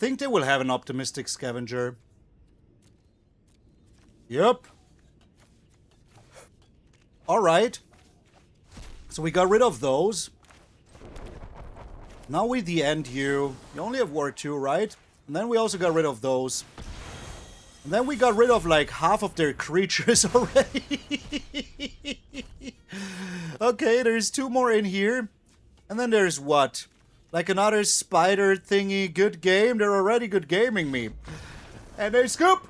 think they will have an optimistic scavenger. Yep. Alright. So we got rid of those. Now we the end you. You only have War 2, right? And then we also got rid of those. And then we got rid of like half of their creatures already. Okay, there's 2 more in here. And then there's what? Like another spider thingy. Good game. They're already good gaming me. And they scoop.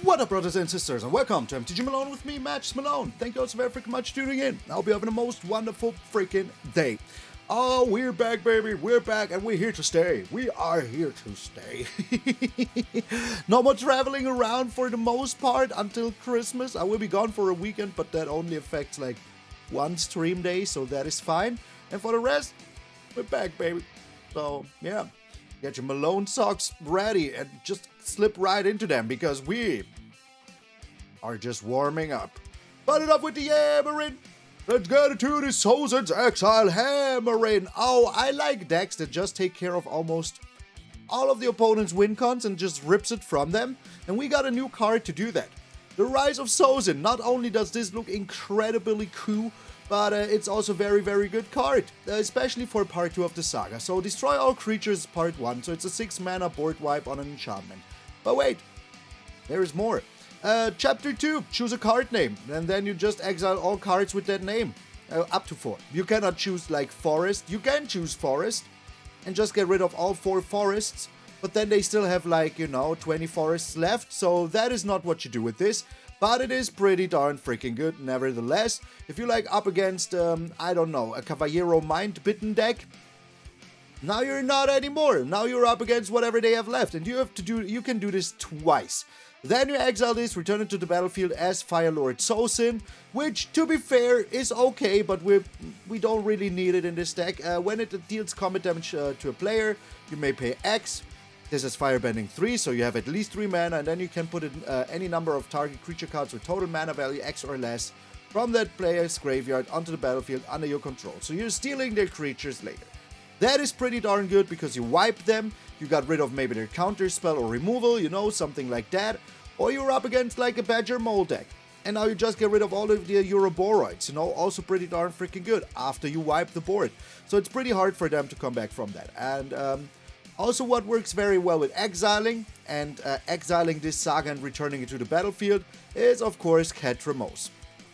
What up, brothers and sisters, and welcome to MTG Malone with me, MtgA Malone. Thank you all so very freaking much for tuning in. I'll be having the most wonderful freaking day. Oh, we're back, baby. We're back, and we're here to stay. We are here to stay. No more traveling around for the most part until Christmas. I will be gone for a weekend, but that only affects like 1 stream day, so that is fine. And for the rest, we're back, baby. So, yeah. Get your Malone socks ready and just slip right into them because we are just warming up. Put it up with the hammering. Let's get into the SOZI'Ns Exile hammering. Oh, I like decks that just take care of almost all of the opponent's win cons and just rips it from them. And we got a new card to do that. The Rise of Sozin. Not only does this look incredibly cool, but it's also a very, very good card, especially for part 2 of the saga. So destroy all creatures part 1, so it's a 6 mana board wipe on an enchantment. But wait, there is more. Chapter 2, choose a card name, and then you just exile all cards with that name, up to 4. You cannot choose like forest. You can choose forest, and just get rid of all 4 forests, but then they still have like, you know, 20 forests left, so that is not what you do with this. But it is pretty darn freaking good, nevertheless. If you like up against, I don't know, a Caballero Mind-Bitten deck, now you're not anymore. Now you're up against whatever they have left, and you can do this twice. Then you exile this, return it to the battlefield as Firelord Sozin, which, to be fair, is okay, but we don't really need it in this deck. When it deals combat damage to a player, you may pay X. This is Firebending 3, so you have at least 3 mana, and then you can put in any number of target creature cards with total mana value X or less from that player's graveyard onto the battlefield under your control. So you're stealing their creatures later. That is pretty darn good because you wipe them, you got rid of maybe their counter spell or removal, you know, something like that. Or you're up against like a Badger Mole deck. And now you just get rid of all of the Euroboroids, you know, also pretty darn freaking good after you wipe the board. So it's pretty hard for them to come back from that. And also what works very well with exiling and exiling this saga and returning it to the battlefield is of course Ketramose.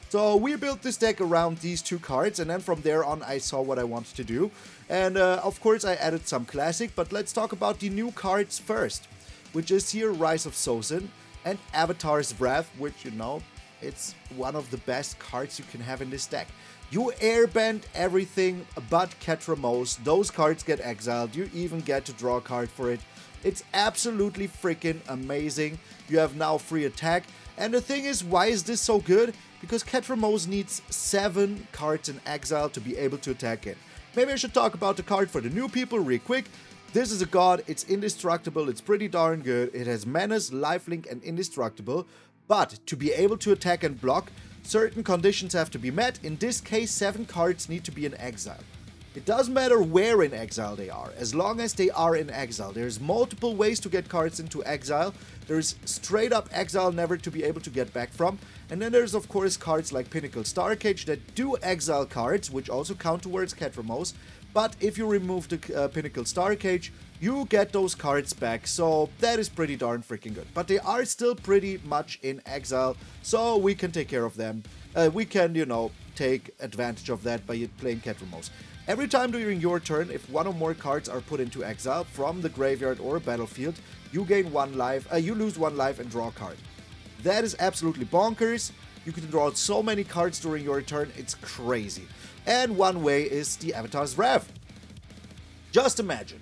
So we built this deck around these 2 cards, and then from there on I saw what I wanted to do. And of course I added some classic, but let's talk about the new cards first, which is here Rise of Sozin and Avatar's Wrath, which, you know, it's one of the best cards you can have in this deck. You airbend everything but Ketramose. Those cards get exiled. You even get to draw a card for it. It's absolutely freaking amazing. You have now free attack. And the thing is, why is this so good? Because Ketramose needs 7 cards in exile to be able to attack it. Maybe I should talk about the card for the new people real quick. This is a god. It's indestructible. It's pretty darn good. It has Menace, Lifelink, and Indestructible. But to be able to attack and block, certain conditions have to be met. In this case, 7 cards need to be in exile. It doesn't matter where in exile they are, as long as they are in exile. There's multiple ways to get cards into exile. There's straight up exile never to be able to get back from. And then there's of course cards like Pinnacle Starcage that do exile cards, which also count towards Ketramose. But if you remove the Pinnacle Starcage, you get those cards back, so that is pretty darn freaking good. But they are still pretty much in exile, so we can take care of them. We can, you know, take advantage of that by playing Ketramose. Every time during your turn, if 1 or more cards are put into exile from the graveyard or battlefield, you gain 1 life, you lose 1 life and draw a card. That is absolutely bonkers. You can draw so many cards during your turn, it's crazy. And one way is the Avatar's Wrath. Just imagine.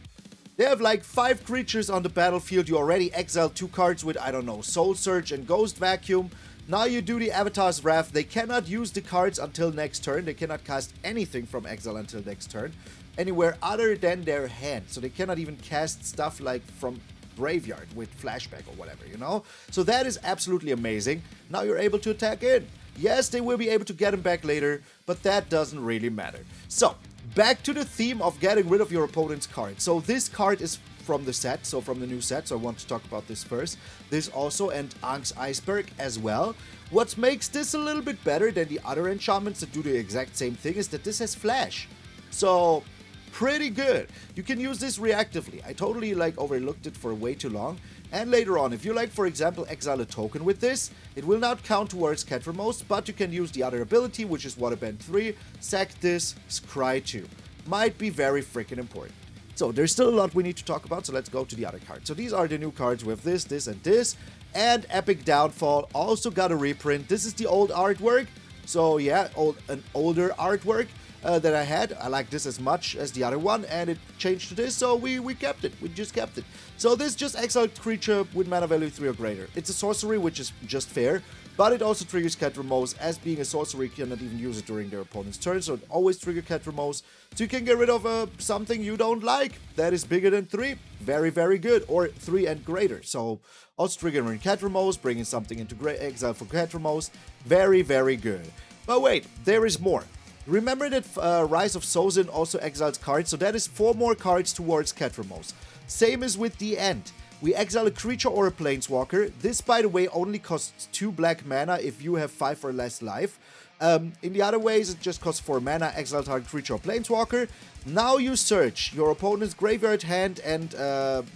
They have like 5 creatures on the battlefield. You already exiled 2 cards with, I don't know, Soul Surge and Ghost Vacuum. Now you do the Avatar's Wrath. They cannot use the cards until next turn. They cannot cast anything from exile until next turn, anywhere other than their hand. So they cannot even cast stuff like from graveyard with flashback or whatever, you know? So that is absolutely amazing. Now you're able to attack in. Yes, they will be able to get him back later, but that doesn't really matter. So, back to the theme of getting rid of your opponent's card. So this card is from the set, so from the new set, so I want to talk about this first. This also, and Aang's Iceberg as well. What makes this a little bit better than the other enchantments that do the exact same thing is that this has flash. So, pretty good. You can use this reactively. I totally overlooked it for way too long. And later on, if you for example, exile a token with this, it will not count towards Ketramose, but you can use the other ability, which is Waterbend 3, sack this, scry 2. Might be very freaking important. So there's still a lot we need to talk about, so let's go to the other cards. So these are the new cards with this, this, and this. And Epic Downfall also got a reprint. This is the old artwork. So yeah, an older artwork that I had. I like this as much as the other one, and it changed to this, so we kept it. We just kept it. So this just exiled creature with mana value 3 or greater. It's a sorcery, which is just fair, but it also triggers Ketramose. As being a sorcery, you cannot even use it during their opponent's turn, so it always triggers Ketramose. So you can get rid of something you don't like that is bigger than 3. Very, very good. Or 3 and greater. So also triggering Ketramose, bringing something into exile for Ketramose. Very, very good. But wait, there is more. Remember that Rise of Sozin also exiles cards, so that is 4 more cards towards Ketramose. Same as with the end. We exile a creature or a planeswalker. This, by the way, only costs 2 black mana if you have 5 or less life. In the other ways, it just costs 4 mana, exile target creature or planeswalker. Now you search your opponent's graveyard hand and,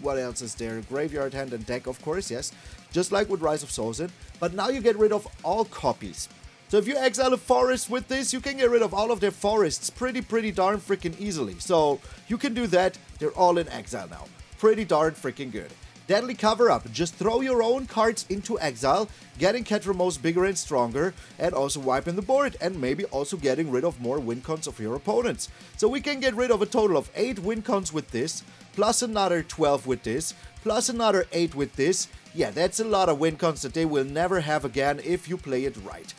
what else is there? Graveyard hand and deck, of course, yes. Just like with Rise of Sozin. But now you get rid of all copies. So if you exile a forest with this, you can get rid of all of their forests pretty darn freaking easily. So you can do that. They're all in exile now. Pretty darn freaking good. Deadly Cover-Up. Just throw your own cards into exile, getting Ketramose bigger and stronger, and also wiping the board, and maybe also getting rid of more win cons of your opponents. So we can get rid of a total of 8 win cons with this, plus another 12 with this, plus another 8 with this. Yeah, that's a lot of win cons that they will never have again if you play it right.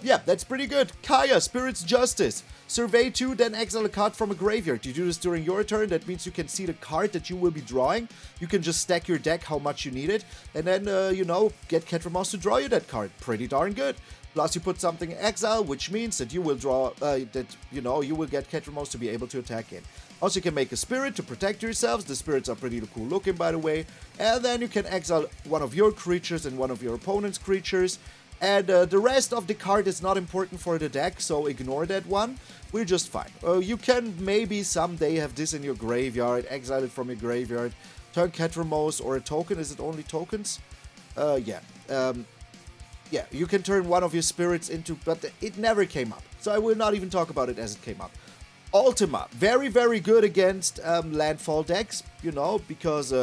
Yeah, that's pretty good. Kaya, Spirit's Justice. Survey 2, then exile a card from a graveyard. You do this during your turn. That means you can see the card that you will be drawing. You can just stack your deck how much you need it. And then, you know, get Ketramose to draw you that card. Pretty darn good. Plus, you put something in exile, which means that you will draw, you will get Ketramose to be able to attack in. Also, you can make a spirit to protect yourselves. The spirits are pretty cool looking, by the way. And then you can exile one of your creatures and one of your opponent's creatures. And the rest of the card is not important for the deck, so ignore that one. We're just fine. You can maybe someday have this in your graveyard, exile it from your graveyard, turn Ketramose or a token. Is it only tokens? Yeah, you can turn one of your spirits into, but it never came up. So I will not even talk about it as it came up. Ultima, very, very good against landfall decks, you know, because...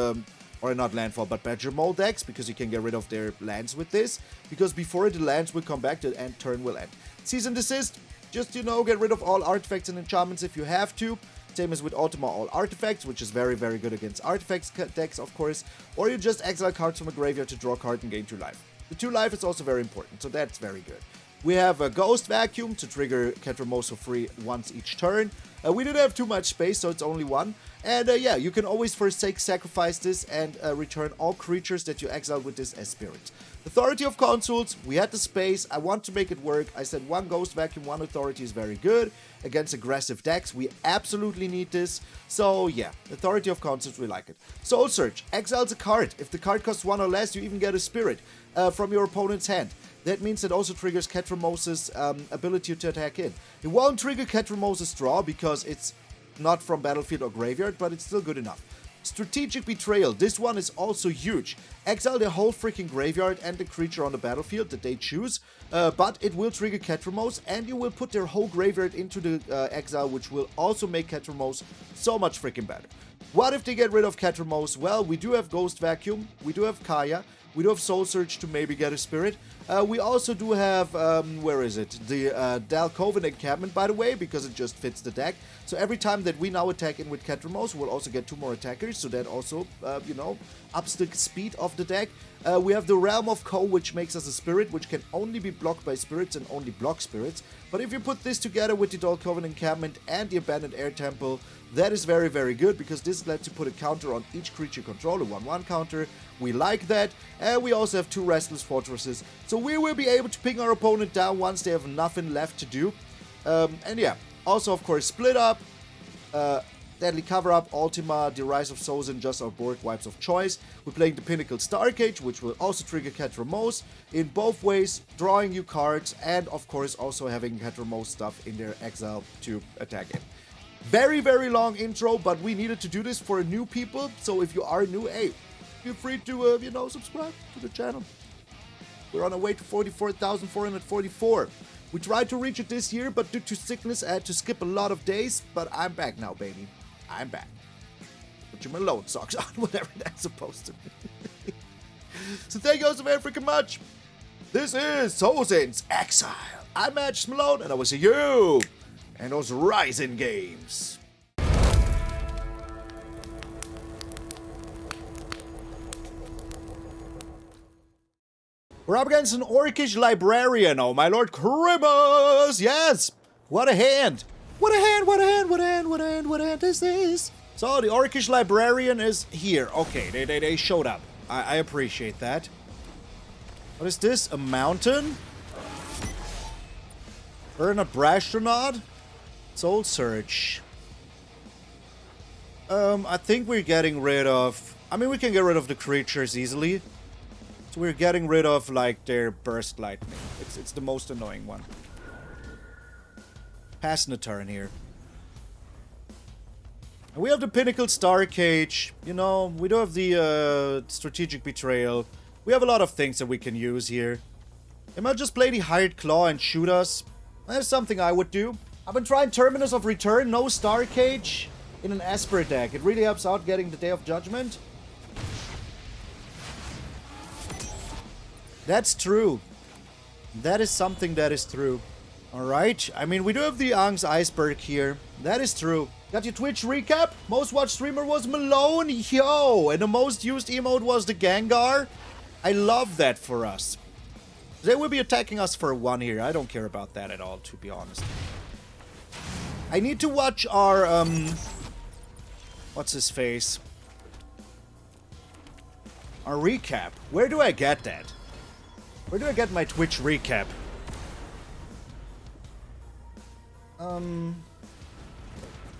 or not landfall, but Badger Mole decks, because you can get rid of their lands with this, because before the lands will come back, the end turn will end. Cease and Desist, just, you know, get rid of all artifacts and enchantments if you have to. Same as with Ultima, all artifacts, which is very, very good against artifacts decks, of course. Or you just exile cards from a graveyard to draw a card and gain 2 life. The 2 life is also very important, so that's very good. We have a Ghost Vacuum to trigger Ketramose for free once each turn. We didn't have too much space, so it's only 1. And yeah, you can always forsake, sacrifice this, and return all creatures that you exile with this as spirits. Authority of Consuls, we had the space, I want to make it work. I said 1 Ghost Vacuum, 1 Authority is very good. Against aggressive decks, we absolutely need this. So yeah, Authority of Consuls, we like it. Soul Search, exiles a card. If the card costs 1 or less, you even get a spirit from your opponent's hand. That means it also triggers Ketramose's ability to attack in. It won't trigger Ketramose's draw because it's not from battlefield or graveyard, but it's still good enough. Strategic Betrayal, this one is also huge. Exile the whole freaking graveyard and the creature on the battlefield that they choose, but it will trigger Ketramose, and you will put their whole graveyard into the exile, which will also make Ketramose so much freaking better. What if they get rid of Ketramose? Well, we do have Ghost Vacuum, we do have Kaya, we do have Soul Search to maybe get a spirit. We also do have, where is it? The Dalkovan Encampment, by the way, because it just fits the deck. So every time that we now attack in with Ketramose, we'll also get 2 more attackers. So that also, you know, ups the speed of the deck. We have the Realm of Koh, which makes us a spirit, which can only be blocked by spirits and only block spirits. But if you put this together with the Dalkovan Encampment and the Abandoned Air Temple, That is very, very good, because this lets you put a counter on each creature control, a 1/1 counter. We like that. And we also have 2 Restless Fortresses. So we will be able to ping our opponent down once they have nothing left to do. And yeah, also, of course, Split Up, Deadly Cover Up, Ultima, the Rise of Sozin, just our board wipes of choice. We're playing the Pinnacle Starcage, which will also trigger Ketramose. In both ways, drawing you cards, and of course also having Ketramose stuff in their exile to attack it. Very, very long intro, but we needed to do this for new people. So if you are new, hey, feel free to, you know, subscribe to the channel. We're on our way to 44,444. We tried to reach it this year, but due to sickness, I had to skip a lot of days. But I'm back now, baby. I'm back. Put your Malone socks on, whatever that's supposed to be. So thank you all so very freaking much. This is SOZIN'S Exile. I'm MTG Malone, and I will see you and those Rising games. We're up against an Orcish Librarian. Oh, my Lord Grimace! Yes! What a hand! What a hand, what a hand, what a hand, what a hand, what a hand is this? So, the Orcish Librarian is here. Okay, they showed up. I appreciate that. What is this? A mountain? Burn a Brastronaut? Soul Search. I think we're getting rid of... I mean, we can get rid of the creatures easily. So we're getting rid of, like, their Burst Lightning. It's the most annoying one. Passing the turn here. And we have the Pinnacle Starcage. You know, we do have the Strategic Betrayal. We have a lot of things that we can use here. They might just play the Hired Claw and shoot us. That's something I would do. I've been trying Terminus of Return, no Starcage, in an Esper deck. It really helps out getting the Day of Judgment. That's true. That is something that is true. Alright, I mean, we do have the Aang's Iceberg here. That is true. Got your Twitch recap? Most watched streamer was Malone, yo! And the most used emote was the Gengar. I love that for us. They will be attacking us for 1 here. I don't care about that at all, to be honest. I need to watch our, what's his face? Our recap. Where do I get that? Where do I get my Twitch recap?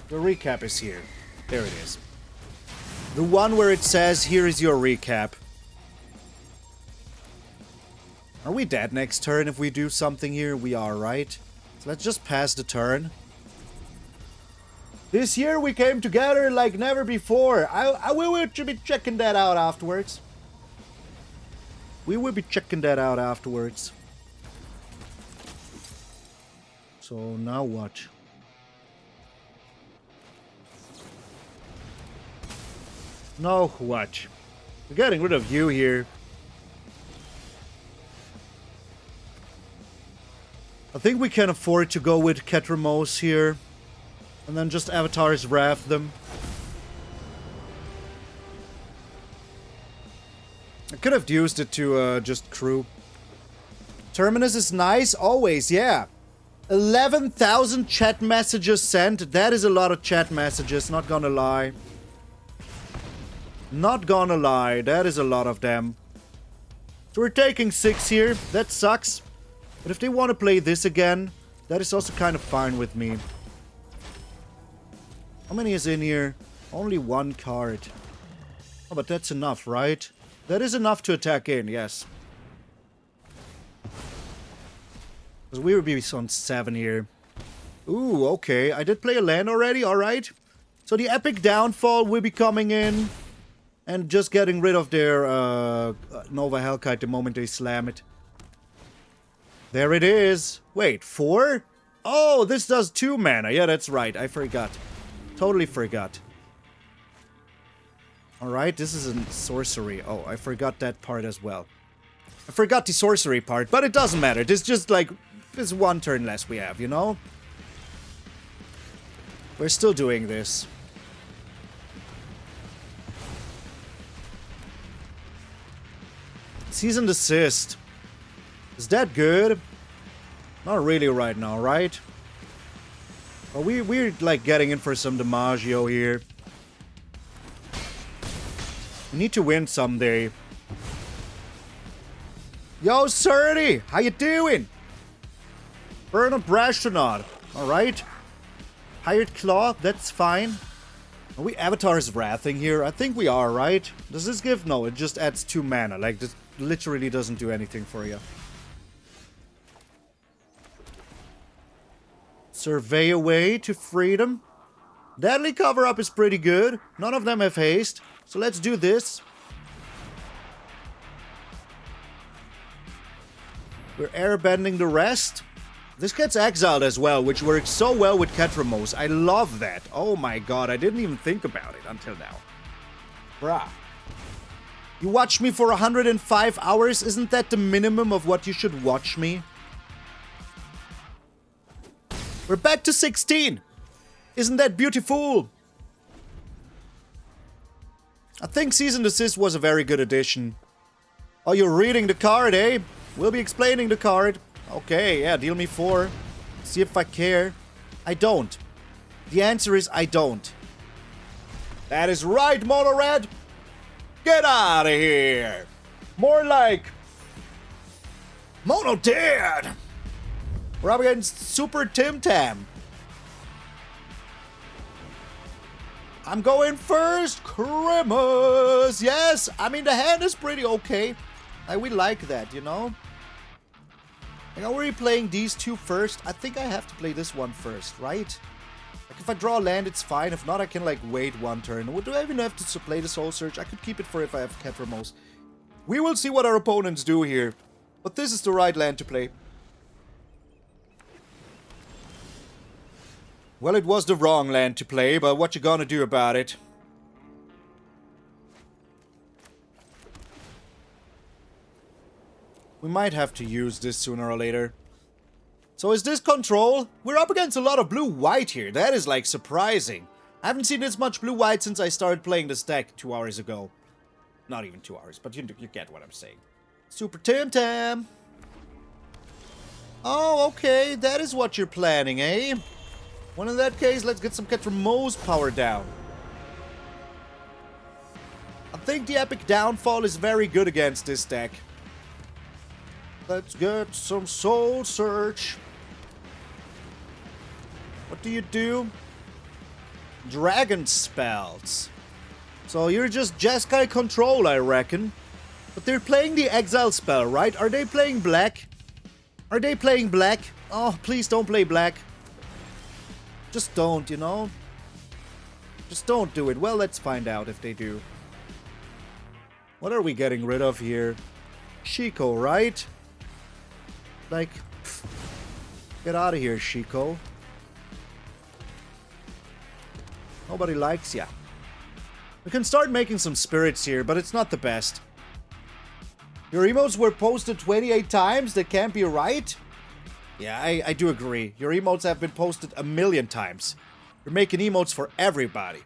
The recap is here. There it is. The one where it says, here is your recap. Are we dead next turn if we do something here? We are, right? So let's just pass the turn. This year we came together like never before. I will be checking that out afterwards. We will be checking that out afterwards. So now what? Now what? We're getting rid of you here. I think we can afford to go with Ketramose here. And then just Avatar's Wrath them. I could have used it to just crew. Terminus is nice, always, yeah. 11,000 chat messages sent. That is a lot of chat messages, not gonna lie. Not gonna lie, that is a lot of them. So we're taking 6 here. That sucks. But if they want to play this again, that is also kind of fine with me. How many is in here? Only 1 card. Oh, but that's enough, right? That is enough to attack in, yes. Because we will be on 7 here. Ooh, okay. I did play a land already, alright. So the Epic Downfall will be coming in. And just getting rid of their Nova Hellkite the moment they slam it. There it is. Wait, 4? Oh, this does 2 mana. Yeah, that's right. I forgot. Totally forgot. Alright, this is a sorcery. Oh, I forgot that part as well. I forgot the sorcery part, but it doesn't matter. This just like... This 1 turn less we have, you know? We're still doing this. Cease and desist. Is that good? Not really right now, right? But we're like getting in for some DiMaggio here. We need to win someday. Yo, Surdy! How you doing? Burnout Brastronaut. Alright. Hired Claw, that's fine. Are we Avatar's Wrathing here? I think we are, right? Does this give? No, it just adds 2 mana. Like, this literally doesn't do anything for you. Survey away to freedom. Deadly cover-up is pretty good. None of them have haste. So let's do this. We're airbending the rest. This gets exiled as well, which works so well with Ketramose. I love that. Oh my god, I didn't even think about it until now. Bruh. You watched me for 105 hours? Isn't that the minimum of what you should watch me? We're back to 16. Isn't that beautiful? I think Cease and Desist was a very good addition. Oh, you're reading the card, eh? We'll be explaining the card. Okay, yeah, deal me 4. See if I care. I don't. The answer is I don't. That is right, Mono Red. Get out of here. More like Mono Dead. We're up against Super Tim Tam. I'm going first. Christmas. Yes, I mean, the hand is pretty okay. We like that, you know? Like, are we playing these 2 first? I think I have to play this one first, right? Like, if I draw a land, it's fine. If not, I can, like, wait 1 turn. Do I even have to play the Soul Search? I could keep it for if I have Ketramose. We will see what our opponents do here. But this is the right land to play. Well, it was the wrong land to play, but what you gonna do about it? We might have to use this sooner or later. So is this control? We're up against a lot of blue-white here. That is, like, surprising. I haven't seen this much blue-white since I started playing this deck 2 hours ago. Not even 2 hours, but you get what I'm saying. Super Tim Tam. Oh, okay. That is what you're planning, eh? Well, in that case, let's get some Ketramose power down. I think the Epic Downfall is very good against this deck. Let's get some Soul Search. What do you do? Dragon Spells. So you're just Jeskai Control, I reckon. But they're playing the Exile spell, right? Are they playing black? Are they playing black? Oh, please don't play black. Just don't, you know? Just don't do it. Well, let's find out if they do. What are we getting rid of here? Shiko, right? Like, pff, get out of here, Shiko. Nobody likes ya. We can start making some spirits here, but it's not the best. Your emotes were posted 28 times? That can't be right? Yeah, I do agree. Your emotes have been posted 1,000,000 times. You're making emotes for everybody.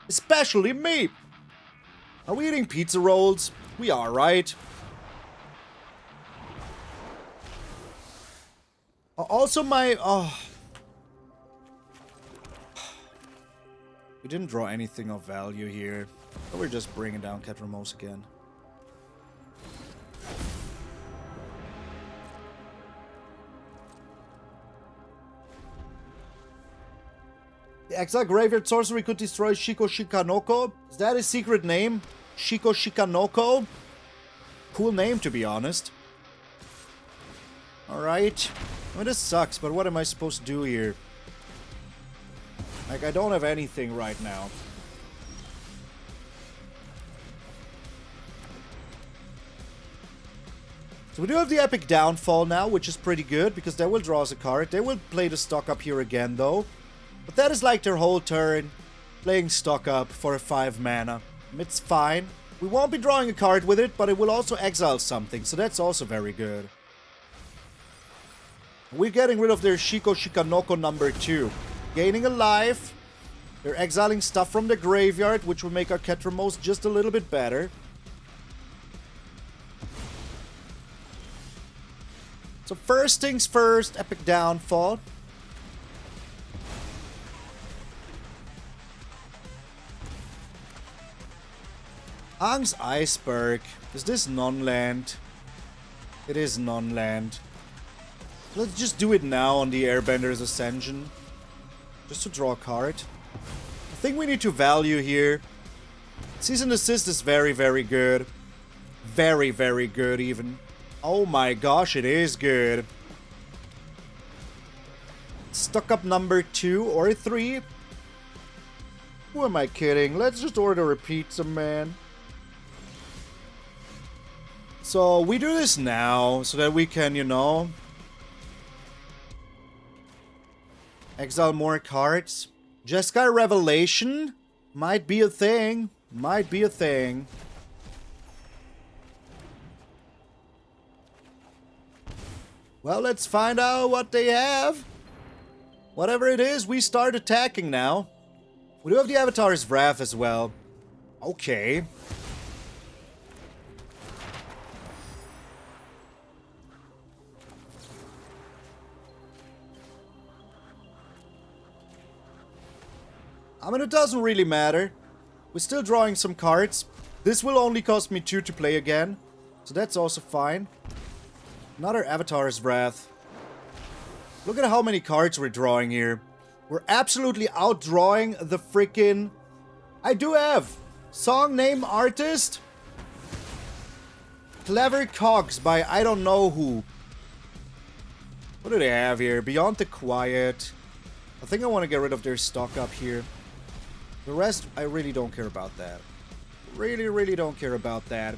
Especially me! Are we eating pizza rolls? We are, right? Also my... Oh. We didn't draw anything of value here. But we're just bringing down Ketramose again. The Exile Graveyard Sorcery could destroy Shiko Shikanoko. Is that his secret name? Shiko Shikanoko? Cool name, to be honest. Alright. I mean, this sucks, but what am I supposed to do here? Like, I don't have anything right now. So we do have the Epic Downfall now, which is pretty good, because they will draw us a card. They will play the stock up here again, though. But that is like their whole turn, playing stock up for a 5 mana. It's fine. We won't be drawing a card with it, but it will also exile something, so that's also very good. We're getting rid of their Shiko Shikanoko number 2. Gaining a life. They're exiling stuff from the graveyard, which will make our Ketramose just a little bit better. So first things first, Epic Downfall. Aang's Iceberg. Is this non-land? It is non-land. Let's just do it now on the Airbender's Ascension. Just to draw a card. I think we need to value here. Cease and Desist is very, very good. Very, very good even. Oh my gosh, it is good. Stuck up number 2 or 3. Who am I kidding? Let's just order a pizza, man. So we do this now so that we can, you know, exile more cards. Jeskai Revelation might be a thing. Might be a thing. Well, let's find out what they have. Whatever it is, we start attacking now. We do have the Avatar's Wrath as well. Okay. I mean, it doesn't really matter. We're still drawing some cards. This will only cost me 2 to play again. So that's also fine. Another Avatar's Wrath. Look at how many cards we're drawing here. We're absolutely outdrawing the freaking... I do have song name artist. Clever Cogs by I don't know who. What do they have here? Beyond the Quiet. I think I want to get rid of their stock up here. The rest, I really don't care about that. Really don't care about that.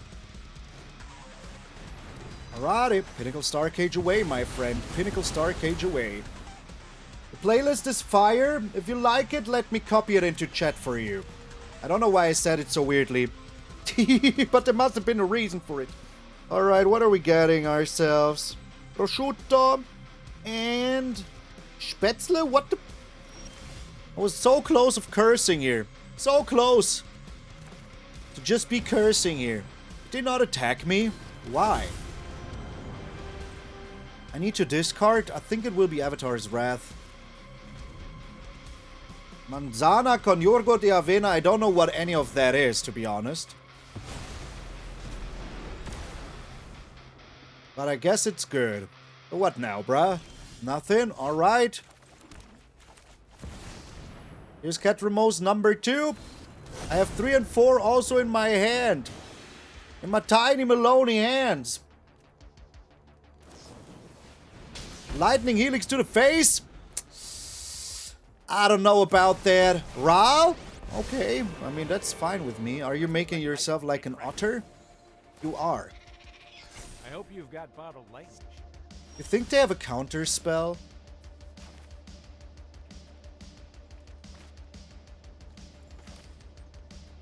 Alrighty, Pinnacle Starcage away, my friend. Pinnacle Starcage away. The playlist is fire. If you like it, let me copy it into chat for you. I don't know why I said it so weirdly. But there must have been a reason for it. Alright, what are we getting ourselves? Prosciutto and Spätzle? What the... I was so close of cursing here. So close. To just be cursing here. Did not attack me. Why? I need to discard. I think it will be Avatar's Wrath. Manzana con Yorgo de Avena. I don't know what any of that is, to be honest. But I guess it's good. What now, bruh? Nothing? Alright. Here's Ketramose number 2. I have 3 and 4 also in my hand. In my tiny Malone hands. Lightning Helix to the face. I don't know about that. Ral? Okay. I mean, that's fine with me. Are you making yourself like an otter? You are. I hope you've got bottled language. You think they have a counter spell?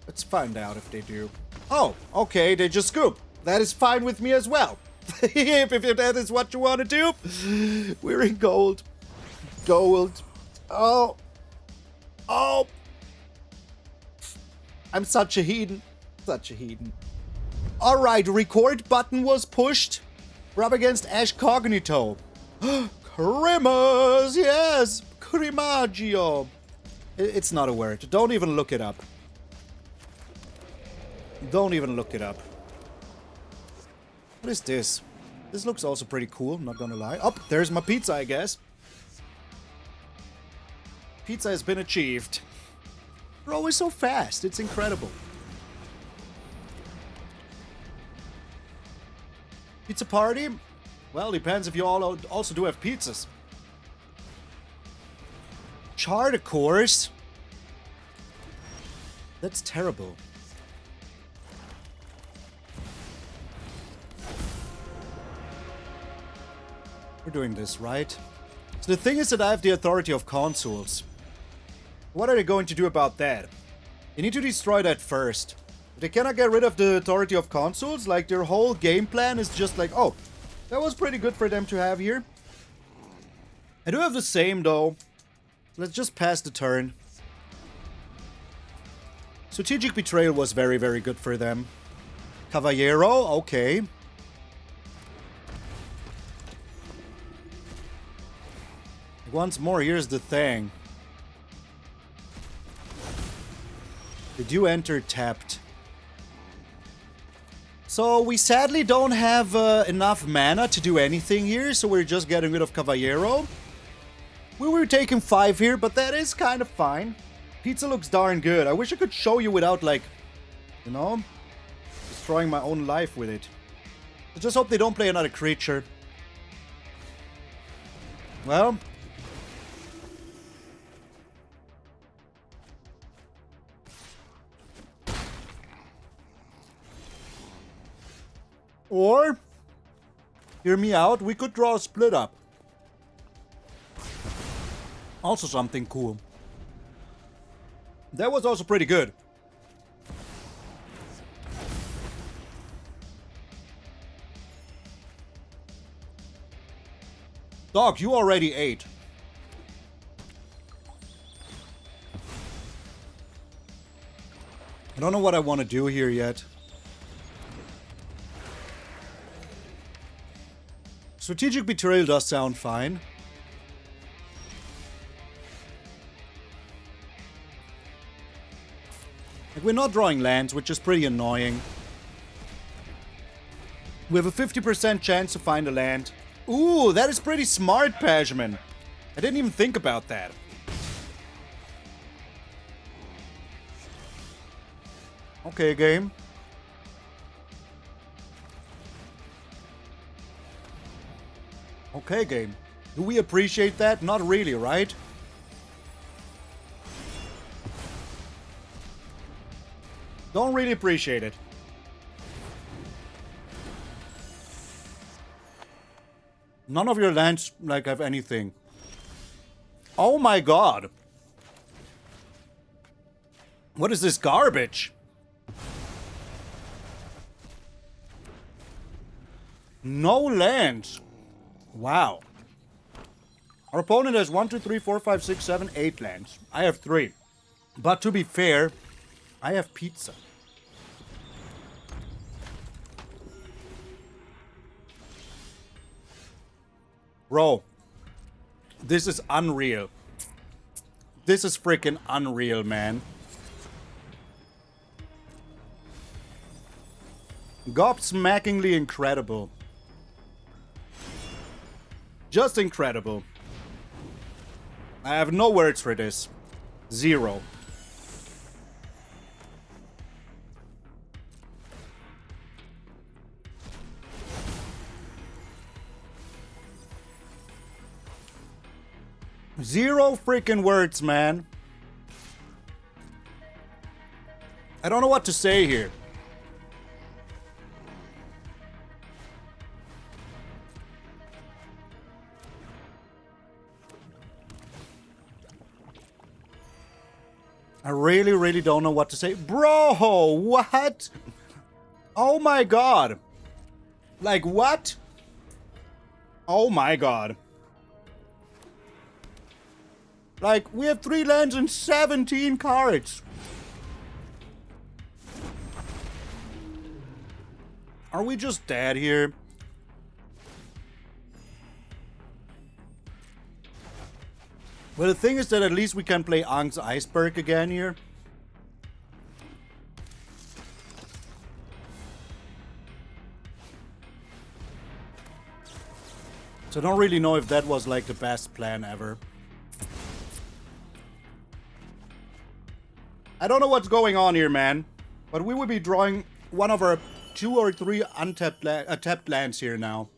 Let's find out if they do. Oh, okay, they just scoop. That is fine with me as well. if that is what you want to do. We're in gold. Gold. Oh. Oh. I'm such a heathen. Such a heathen. Alright, record button was pushed. We're up against Ash Cognito. Cremas, yes. Cremaggio. It's not a word. Don't even look it up. Don't even look it up. What is this? This looks also pretty cool, I'm not gonna lie. Oh, there's my pizza, I guess. Pizza has been achieved. We're always so fast, it's incredible. Pizza party? Well, depends if you all also do have pizzas. Chart a course? That's terrible. We're doing this, right? So the thing is that I have the authority of Consuls. What are they going to do about that? They need to destroy that first. If they cannot get rid of the authority of Consuls, like their whole game plan is just like, oh, that was pretty good for them to have here. I do have the same though. Let's just pass the turn. Strategic Betrayal was very, very good for them. Caballero, okay. Once more, here's the thing. Did you enter tapped? So we sadly don't have enough mana to do anything here, so we're just getting rid of Caballero. We were taking 5 here, but that is kind of fine. Pizza looks darn good. I wish I could show you without, like, you know, destroying my own life with it. I just hope they don't play another creature. Well. Or, hear me out, we could draw a split up. Also something cool. That was also pretty good. Dog, you already ate. I don't know what I want to do here yet. Strategic Betrayal does sound fine. Like, we're not drawing lands, which is pretty annoying. We have a 50% chance to find a land. Ooh, that is pretty smart, Pashman. I didn't even think about that. Okay, game. Okay, game. Do we appreciate that? Not really, right? Don't really appreciate it. None of your lands, like, have anything. Oh my god. What is this garbage? No lands. Wow. Our opponent has 1, 2, 3, 4, 5, 6, 7, 8 lands. I have 3. But to be fair, I have pizza. Bro, this is unreal. This is freaking unreal, man. Gobsmackingly incredible. Just incredible. I have no words for this. 0. Zero freaking words, man. I don't know what to say here. I really don't know what to say. Bro, what? Oh my god. Like, what? Oh my god. Like, we have 3 lands and 17 cards. Are we just dead here? Well, the thing is that at least we can play Aang's Iceberg again here. So I don't really know if that was like the best plan ever. I don't know what's going on here, man. But we will be drawing one of our 2 or 3 tapped lands here now.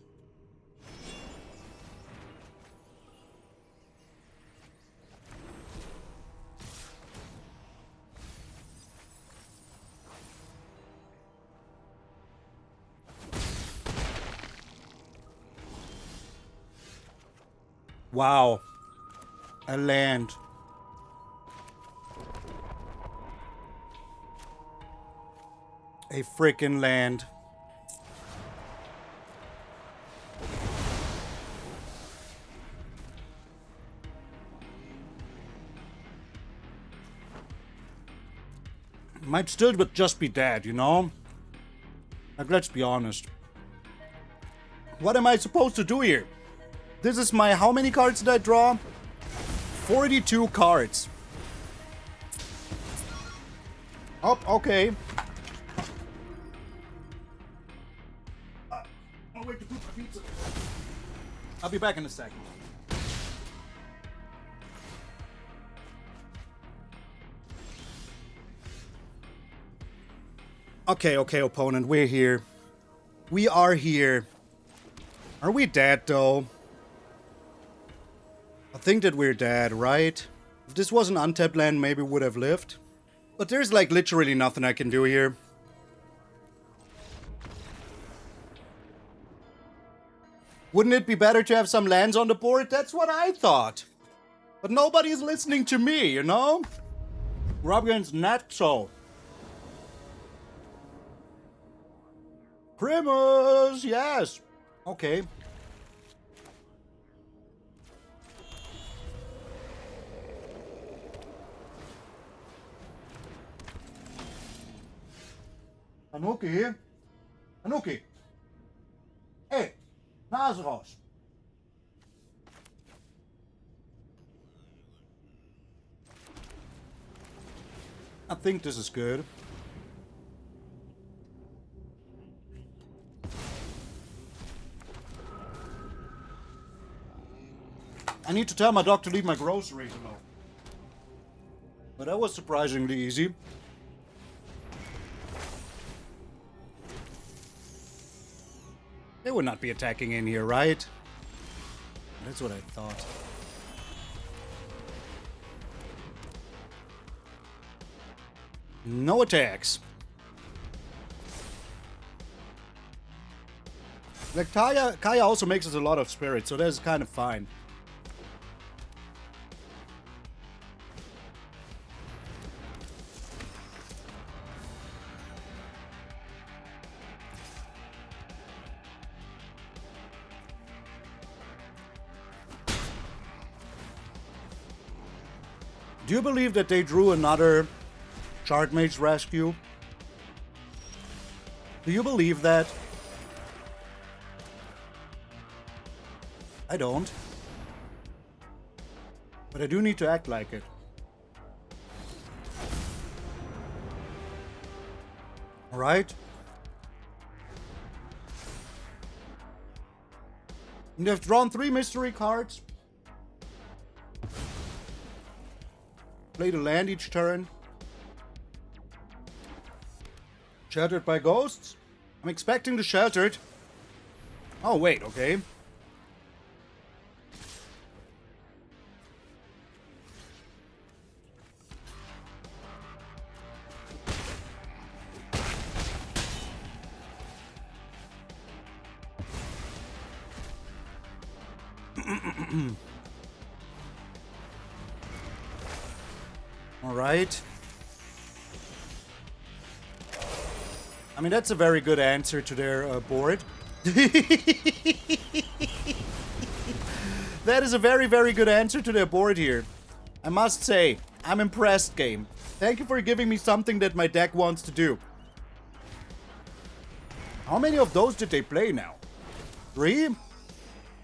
Wow. A land. A freaking land. Might still but just be dead, you know? Like, let's be honest. What am I supposed to do here? This is my... How many cards did I draw? 42 cards. Oh, okay. my way to cook my pizza. I'll be back in a second. Okay, opponent, we're here. We are here. Are we dead, though? I think that we're dead, right? If this was an untapped land, maybe we would have lived. But there's, like, literally nothing I can do here. Wouldn't it be better to have some lands on the board? That's what I thought. But nobody's listening to me, you know? We're up against Natso. Primus, yes. Okay. Anuki. Anuki. Hey, Nase raus. I think this is good. I need to tell my dog to leave my groceries alone. But that was surprisingly easy. They would not be attacking in here, right? That's what I thought. No attacks. Like, Kaya also makes us a lot of spirit, so that's kind of fine. Do you believe that they drew another Shardmage's Rescue? Do you believe that? I don't. But I do need to act like it. Alright. And they've drawn 3 mystery cards. Play the land each turn. Sheltered by ghosts? I'm expecting the sheltered. Oh, wait, okay. All right. I mean, that's a very good answer to their board. That is a very, very good answer to their board here. I must say, I'm impressed, game. Thank you for giving me something that my deck wants to do. How many of those did they play now? 3?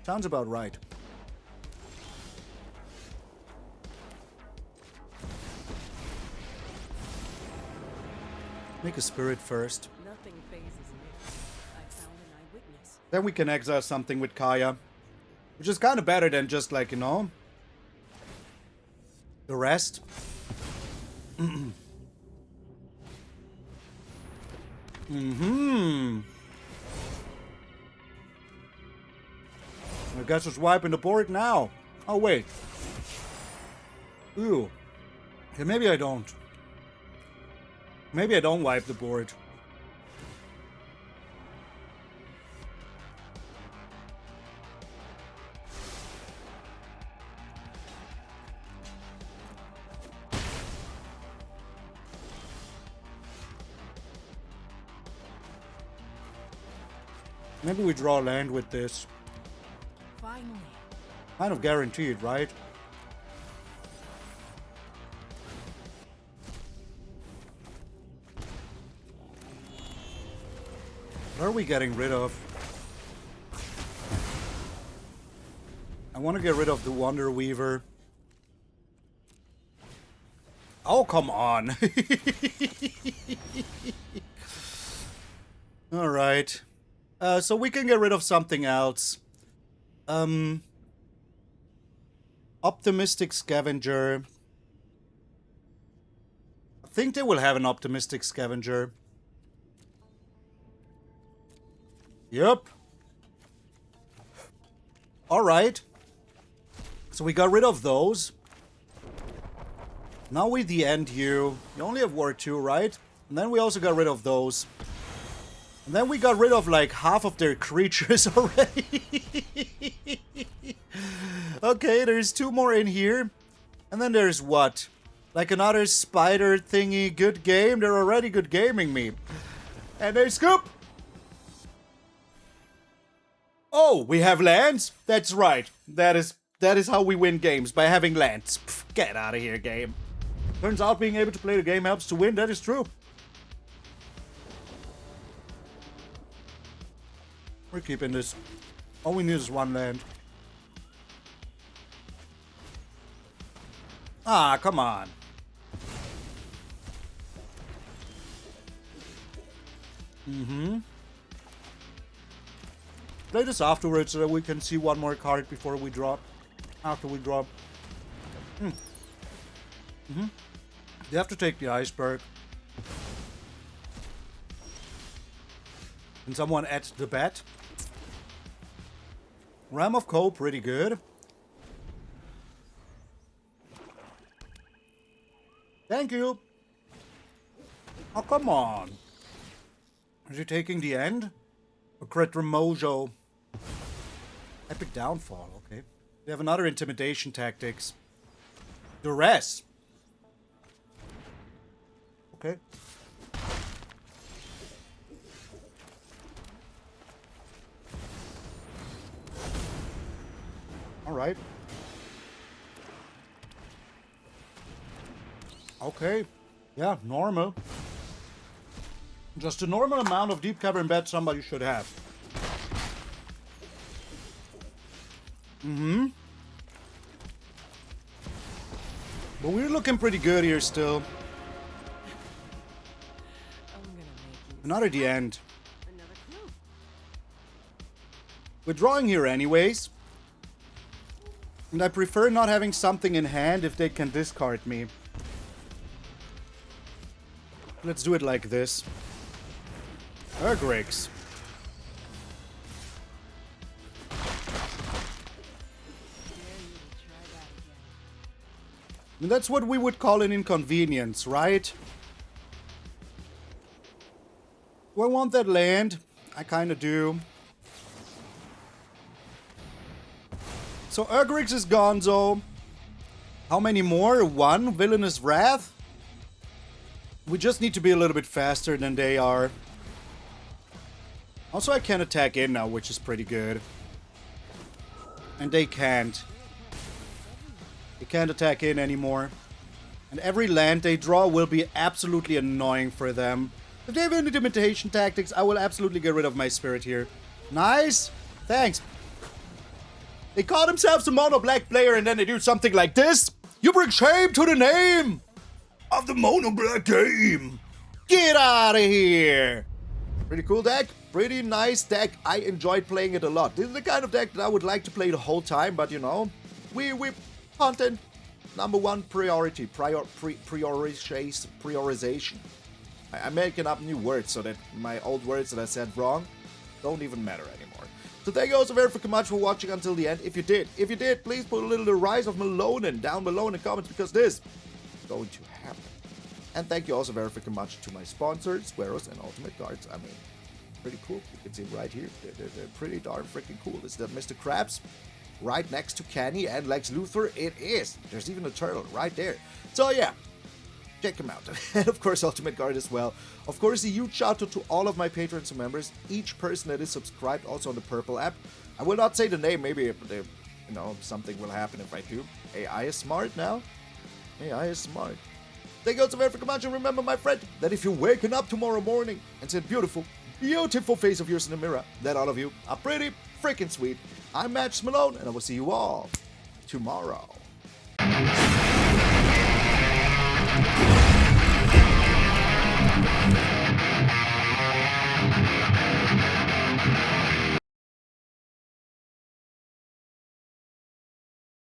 Sounds about right. Make a spirit first. Nothing phases me. I found an eyewitness. Then we can exile something with Kaya. Which is kind of better than just, like, you know, the rest. I guess it's wiping the board now. Oh, wait. Ooh. Okay, maybe I don't. Maybe I don't wipe the board. Maybe we draw land with this. Finally. Kind of guaranteed, right? What are we getting rid of? I want to get rid of the Wonder Weaver. Oh, come on. Alright. So we can get rid of something else. Optimistic Scavenger. I think they will have an Optimistic Scavenger. Yep. Alright. So we got rid of those. Now we the end you. You only have War 2, right? And then we also got rid of those. And then we got rid of like half of their creatures already. Okay, there's 2 more in here. And then there's what? Like another spider thingy. Good game. They're already good gaming me. And they scoop. Oh, we have lands? That's right. That is how we win games, by having lands. Pff, get out of here, game. Turns out being able to play the game helps to win. That is true. We're keeping this. All we need is 1 land. Ah, come on. Play this afterwards so that we can see 1 more card before we drop. After we drop. You have to take the Iceberg. Can someone add the bet? Realm of Koh, pretty good. Thank you. Oh, come on. Is he taking the end? Or Ketramose? Epic Downfall, okay. We have another Intimidation Tactics. Duress. Okay. Alright. Okay. Yeah, normal. Just a normal amount of deep cover and bet somebody should have. But we're looking pretty good here still. Another the end. We're drawing here anyways. And I prefer not having something in hand if they can discard me. Let's do it like this. Urgrix. And that's what we would call an inconvenience, right? Do I want that land? I kind of do. So Urgrix is gonzo. How many more? 1? Villainous Wrath? We just need to be a little bit faster than they are. Also, I can attack in now, which is pretty good. And they can't. They can't attack in anymore. And every land they draw will be absolutely annoying for them. If they have intimidation tactics, I will absolutely get rid of my spirit here. Nice. Thanks. They call themselves a mono black player and then they do something like this. You bring shame to the name of the mono black game. Get out of here. Pretty cool deck. Pretty nice deck. I enjoyed playing it a lot. This is the kind of deck that I would like to play the whole time, but you know, we content #1 priority. Priorization. I'm making up new words so that my old words that I said wrong don't even matter anymore. So thank you also very freaking much for watching until the end. If you did, please put a little the Rise of Malone down below in the comments because this is going to happen. And thank you also very freaking much to my sponsors, Squareos and Ultimate Cards. I mean, pretty cool. You can see right here. They're pretty darn freaking cool. This is the Mr. Krabs right next to Kenny and Lex Luthor. It is. There's even a turtle right there. So yeah. Check them out. And of course, Ultimate Guard as well. Of course, a huge shout out to all of my patrons and members. Each person that is subscribed also on the purple app. I will not say the name. Maybe something will happen if I do. AI is smart now. AI is smart. Thank you also very much. And remember, my friend, that if you're waking up tomorrow morning and see a beautiful, beautiful face of yours in the mirror, that all of you are pretty freaking sweet. I'm MtgA Malone, and I will see you all tomorrow.